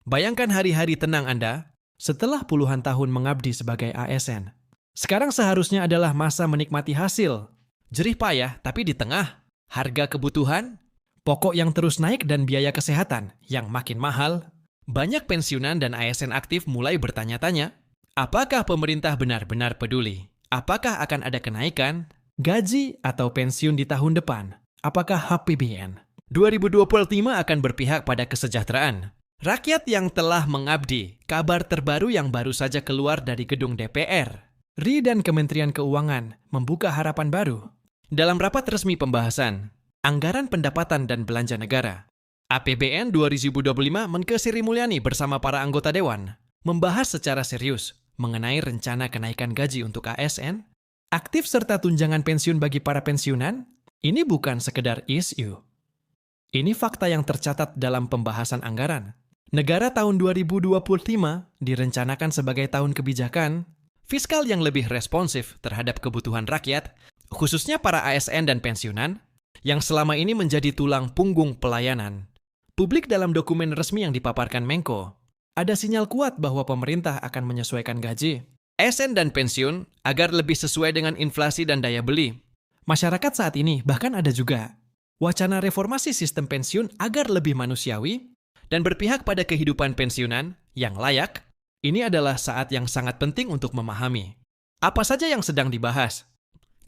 Bayangkan hari-hari tenang Anda setelah puluhan tahun mengabdi sebagai ASN. Sekarang seharusnya adalah masa menikmati hasil. Jerih payah, tapi di tengah harga kebutuhan, pokok yang terus naik dan biaya kesehatan yang makin mahal, banyak pensiunan dan ASN aktif mulai bertanya-tanya, apakah pemerintah benar-benar peduli? Apakah akan ada kenaikan gaji atau pensiun di tahun depan? Apakah HPBN 2025 akan berpihak pada kesejahteraan rakyat yang telah mengabdi? Kabar terbaru yang baru saja keluar dari gedung DPR, RI dan Kementerian Keuangan membuka harapan baru. Dalam rapat resmi pembahasan Anggaran Pendapatan dan Belanja Negara APBN 2025, Menkeu Sri Mulyani bersama para anggota Dewan membahas secara serius mengenai rencana kenaikan gaji untuk ASN, aktif serta tunjangan pensiun bagi para pensiunan. Ini bukan sekedar isu. Ini fakta yang tercatat dalam pembahasan anggaran. Negara tahun 2025 direncanakan sebagai tahun kebijakan fiskal yang lebih responsif terhadap kebutuhan rakyat, khususnya para ASN dan pensiunan, yang selama ini menjadi tulang punggung pelayanan publik. Dalam dokumen resmi yang dipaparkan Menko, ada sinyal kuat bahwa pemerintah akan menyesuaikan gaji ASN dan pensiun agar lebih sesuai dengan inflasi dan daya beli masyarakat saat ini. Bahkan ada juga wacana reformasi sistem pensiun agar lebih manusiawi dan berpihak pada kehidupan pensiunan yang layak. Ini adalah saat yang sangat penting untuk memahami apa saja yang sedang dibahas,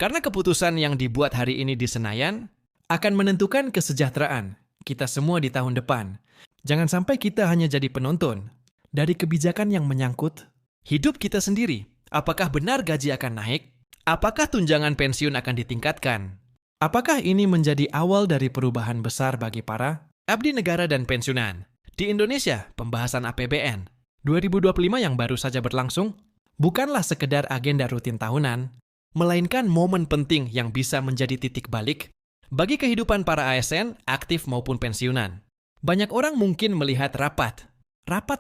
karena keputusan yang dibuat hari ini di Senayan akan menentukan kesejahteraan kita semua di tahun depan. Jangan sampai kita hanya jadi penonton dari kebijakan yang menyangkut hidup kita sendiri. Apakah benar gaji akan naik? Apakah tunjangan pensiun akan ditingkatkan? Apakah ini menjadi awal dari perubahan besar bagi para abdi negara dan pensiunan? Di Indonesia, pembahasan APBN 2025 yang baru saja berlangsung bukanlah sekedar agenda rutin tahunan, melainkan momen penting yang bisa menjadi titik balik bagi kehidupan para ASN, aktif maupun pensiunan. Banyak orang mungkin melihat rapat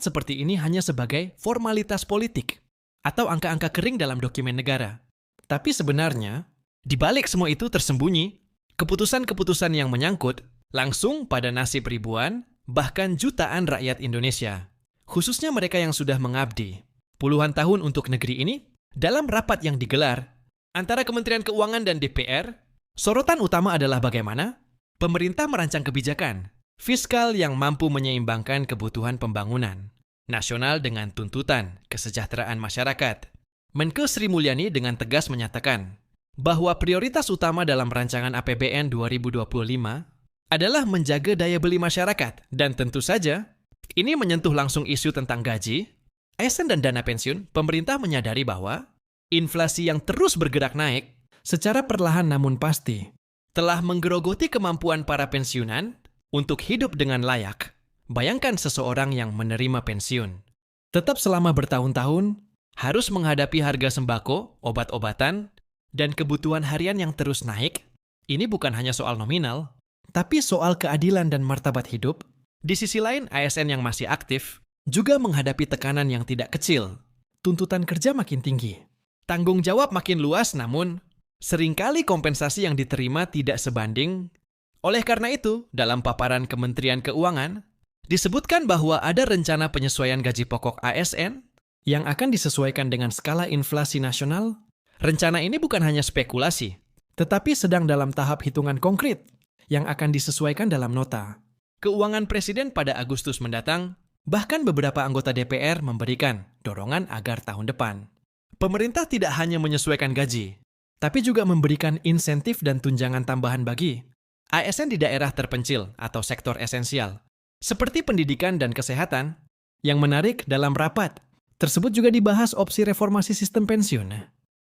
seperti ini hanya sebagai formalitas politik atau angka-angka kering dalam dokumen negara. Tapi sebenarnya, di balik semua itu tersembunyi keputusan-keputusan yang menyangkut langsung pada nasib ribuan, bahkan jutaan rakyat Indonesia, khususnya mereka yang sudah mengabdi puluhan tahun untuk negeri ini. Dalam rapat yang digelar antara Kementerian Keuangan dan DPR, sorotan utama adalah bagaimana pemerintah merancang kebijakan fiskal yang mampu menyeimbangkan kebutuhan pembangunan nasional dengan tuntutan kesejahteraan masyarakat. Menkeu Sri Mulyani dengan tegas menyatakan bahwa prioritas utama dalam rancangan APBN 2025 adalah menjaga daya beli masyarakat, dan tentu saja ini menyentuh langsung isu tentang gaji, ASN dan dana pensiun. Pemerintah menyadari bahwa inflasi yang terus bergerak naik secara perlahan namun pasti telah menggerogoti kemampuan para pensiunan untuk hidup dengan layak. Bayangkan seseorang yang menerima pensiun tetap selama bertahun-tahun harus menghadapi harga sembako, obat-obatan, dan kebutuhan harian yang terus naik. Ini bukan hanya soal nominal, tapi soal keadilan dan martabat hidup. Di sisi lain, ASN yang masih aktif juga menghadapi tekanan yang tidak kecil. Tuntutan kerja makin tinggi, tanggung jawab makin luas, namun seringkali kompensasi yang diterima tidak sebanding. Oleh karena itu, dalam paparan Kementerian Keuangan, disebutkan bahwa ada rencana penyesuaian gaji pokok ASN yang akan disesuaikan dengan skala inflasi nasional. Rencana ini bukan hanya spekulasi, tetapi sedang dalam tahap hitungan konkret yang akan disesuaikan dalam nota keuangan Presiden pada Agustus mendatang. Bahkan beberapa anggota DPR memberikan dorongan agar tahun depan pemerintah tidak hanya menyesuaikan gaji, tapi juga memberikan insentif dan tunjangan tambahan bagi ASN di daerah terpencil atau sektor esensial, seperti pendidikan dan kesehatan. Yang menarik, dalam rapat tersebut juga dibahas opsi reformasi sistem pensiun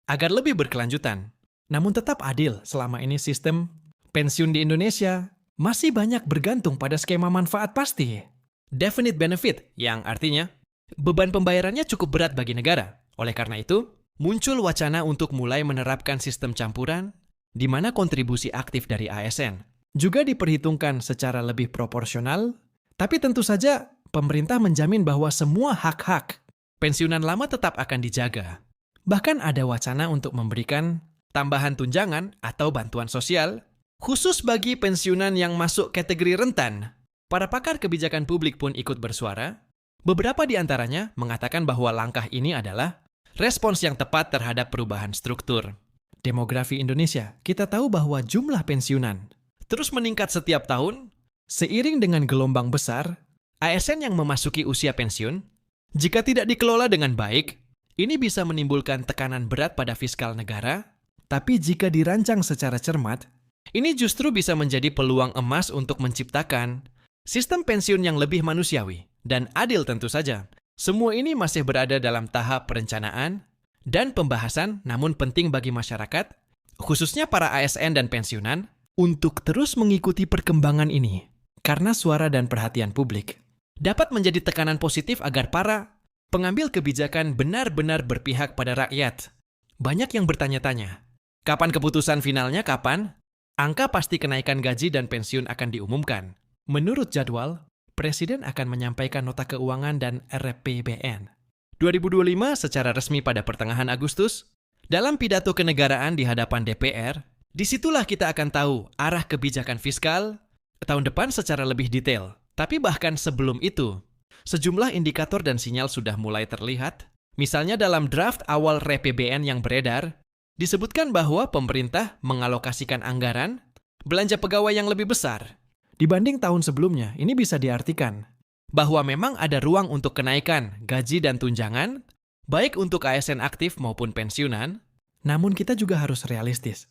agar lebih berkelanjutan, namun tetap adil. Selama ini sistem pensiun di Indonesia masih banyak bergantung pada skema manfaat pasti, definite benefit, yang artinya beban pembayarannya cukup berat bagi negara. Oleh karena itu, muncul wacana untuk mulai menerapkan sistem campuran di mana kontribusi aktif dari ASN juga diperhitungkan secara lebih proporsional. Tapi tentu saja pemerintah menjamin bahwa semua hak-hak pensiunan lama tetap akan dijaga. Bahkan ada wacana untuk memberikan tambahan tunjangan atau bantuan sosial khusus bagi pensiunan yang masuk kategori rentan. Para pakar kebijakan publik pun ikut bersuara Beberapa di antaranya mengatakan bahwa langkah ini adalah respons yang tepat terhadap perubahan struktur. Demografi Indonesia, kita tahu bahwa jumlah pensiunan terus meningkat setiap tahun. Seiring dengan gelombang besar, ASN yang memasuki usia pensiun, jika tidak dikelola dengan baik, ini bisa menimbulkan tekanan berat pada fiskal negara, tapi jika dirancang secara cermat, ini justru bisa menjadi peluang emas untuk menciptakan sistem pensiun yang lebih manusiawi dan adil tentu saja. Semua ini masih berada dalam tahap perencanaan dan pembahasan, namun penting bagi masyarakat, khususnya para ASN dan pensiunan, untuk terus mengikuti perkembangan ini. Karena suara dan perhatian publik dapat menjadi tekanan positif agar para pengambil kebijakan benar-benar berpihak pada rakyat. Banyak yang bertanya-tanya, kapan keputusan finalnya, kapan? Angka pasti kenaikan gaji dan pensiun akan diumumkan. Menurut jadwal, Presiden akan menyampaikan nota keuangan dan RPBN 2025 secara resmi pada pertengahan Agustus. Dalam pidato kenegaraan di hadapan DPR, disitulah kita akan tahu arah kebijakan fiskal tahun depan secara lebih detail. Tapi bahkan sebelum itu, sejumlah indikator dan sinyal sudah mulai terlihat. Misalnya dalam draft awal RPBN yang beredar, disebutkan bahwa pemerintah mengalokasikan anggaran belanja pegawai yang lebih besar dibanding tahun sebelumnya. Ini bisa diartikan bahwa memang ada ruang untuk kenaikan gaji dan tunjangan, baik untuk ASN aktif maupun pensiunan. Namun kita juga harus realistis.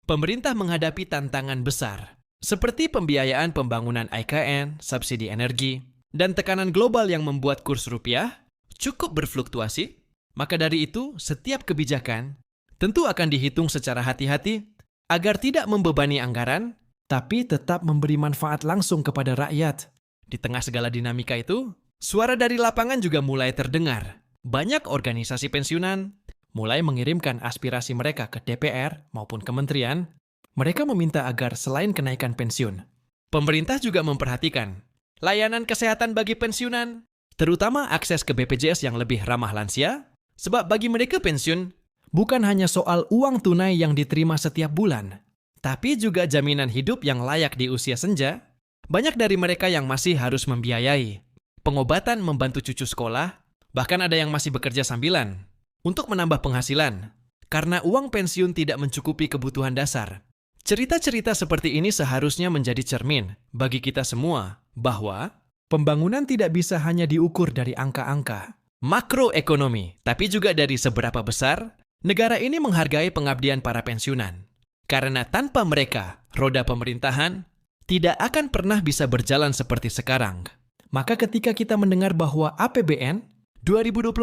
Pemerintah menghadapi tantangan besar, seperti pembiayaan pembangunan IKN, subsidi energi, dan tekanan global yang membuat kurs rupiah cukup berfluktuasi. Maka dari itu, setiap kebijakan tentu akan dihitung secara hati-hati agar tidak membebani anggaran, tapi tetap memberi manfaat langsung kepada rakyat. Di tengah segala dinamika itu, suara dari lapangan juga mulai terdengar. Banyak organisasi pensiunan mulai mengirimkan aspirasi mereka ke DPR maupun kementerian. Mereka meminta agar selain kenaikan pensiun, pemerintah juga memperhatikan layanan kesehatan bagi pensiunan, terutama akses ke BPJS yang lebih ramah lansia, sebab bagi mereka pensiun bukan hanya soal uang tunai yang diterima setiap bulan, tapi juga jaminan hidup yang layak di usia senja. Banyak dari mereka yang masih harus membiayai pengobatan, membantu cucu sekolah, bahkan ada yang masih bekerja sambilan untuk menambah penghasilan, karena uang pensiun tidak mencukupi kebutuhan dasar. Cerita-cerita seperti ini seharusnya menjadi cermin bagi kita semua bahwa pembangunan tidak bisa hanya diukur dari angka-angka makroekonomi, tapi juga dari seberapa besar negara ini menghargai pengabdian para pensiunan. Karena tanpa mereka, roda pemerintahan tidak akan pernah bisa berjalan seperti sekarang. Maka ketika kita mendengar bahwa APBN 2025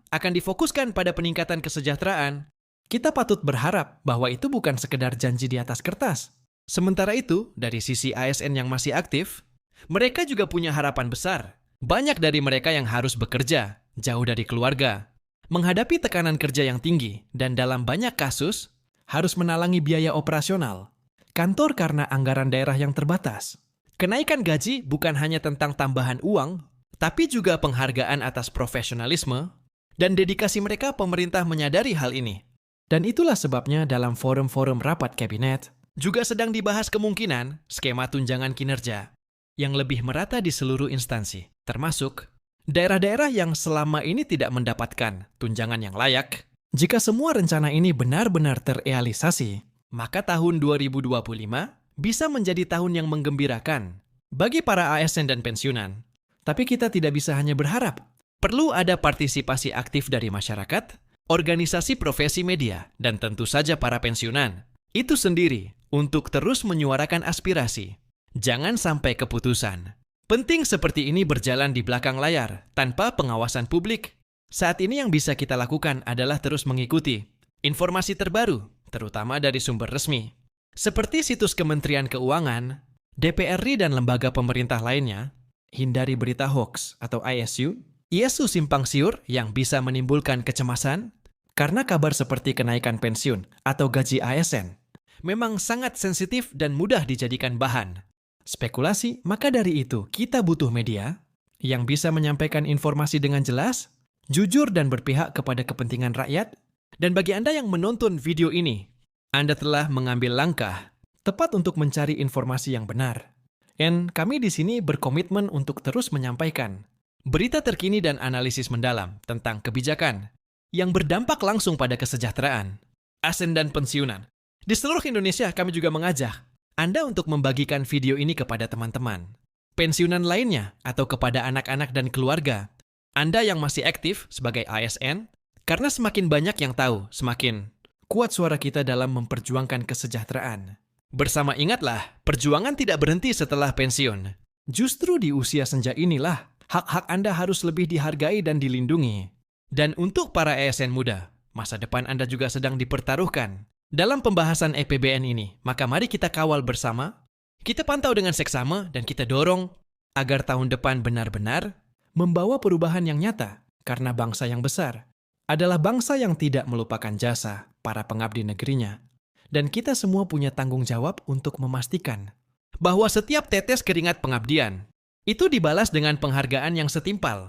akan difokuskan pada peningkatan kesejahteraan, kita patut berharap bahwa itu bukan sekedar janji di atas kertas. Sementara itu, dari sisi ASN yang masih aktif, mereka juga punya harapan besar. Banyak dari mereka yang harus bekerja jauh dari keluarga, menghadapi tekanan kerja yang tinggi, dan dalam banyak kasus, harus menalangi biaya operasional kantor karena anggaran daerah yang terbatas. Kenaikan gaji bukan hanya tentang tambahan uang, tapi juga penghargaan atas profesionalisme dan dedikasi mereka. Pemerintah menyadari hal ini. Dan itulah sebabnya dalam forum-forum rapat kabinet juga sedang dibahas kemungkinan skema tunjangan kinerja yang lebih merata di seluruh instansi, termasuk daerah-daerah yang selama ini tidak mendapatkan tunjangan yang layak. Jika semua rencana ini benar-benar terrealisasi, maka tahun 2025 bisa menjadi tahun yang menggembirakan bagi para ASN dan pensiunan. Tapi kita tidak bisa hanya berharap. Perlu ada partisipasi aktif dari masyarakat, organisasi profesi media, dan tentu saja para pensiunan. Itu sendiri untuk terus menyuarakan aspirasi. Jangan sampai keputusan penting seperti ini berjalan di belakang layar tanpa pengawasan publik. Saat ini yang bisa kita lakukan adalah terus mengikuti informasi terbaru, terutama dari sumber resmi, seperti situs Kementerian Keuangan, DPR RI, dan lembaga pemerintah lainnya. Hindari berita hoax atau isu simpang siur yang bisa menimbulkan kecemasan, karena kabar seperti kenaikan pensiun atau gaji ASN memang sangat sensitif dan mudah dijadikan bahan spekulasi. Maka dari itu, kita butuh media yang bisa menyampaikan informasi dengan jelas, jujur, dan berpihak kepada kepentingan rakyat. Dan bagi Anda yang menonton video ini, Anda telah mengambil langkah tepat untuk mencari informasi yang benar. Dan kami di sini berkomitmen untuk terus menyampaikan Berita terkini dan analisis mendalam tentang kebijakan yang berdampak langsung pada kesejahteraan, ASN dan pensiunan. Di seluruh Indonesia kami juga mengajak Anda untuk membagikan video ini kepada teman-teman pensiunan lainnya atau kepada anak-anak dan keluarga Anda yang masih aktif sebagai ASN, karena semakin banyak yang tahu, semakin kuat suara kita dalam memperjuangkan kesejahteraan. Bersama ingatlah, perjuangan tidak berhenti setelah pensiun. Justru di usia senja inilah hak-hak Anda harus lebih dihargai dan dilindungi. Dan untuk para ASN muda, masa depan Anda juga sedang dipertaruhkan. Dalam pembahasan EPBN ini, maka mari kita kawal bersama, kita pantau dengan seksama, dan kita dorong agar tahun depan benar-benar membawa perubahan yang nyata, karena bangsa yang besar adalah bangsa yang tidak melupakan jasa para pengabdi negerinya. Dan kita semua punya tanggung jawab untuk memastikan bahwa setiap tetes keringat pengabdian itu dibalas dengan penghargaan yang setimpal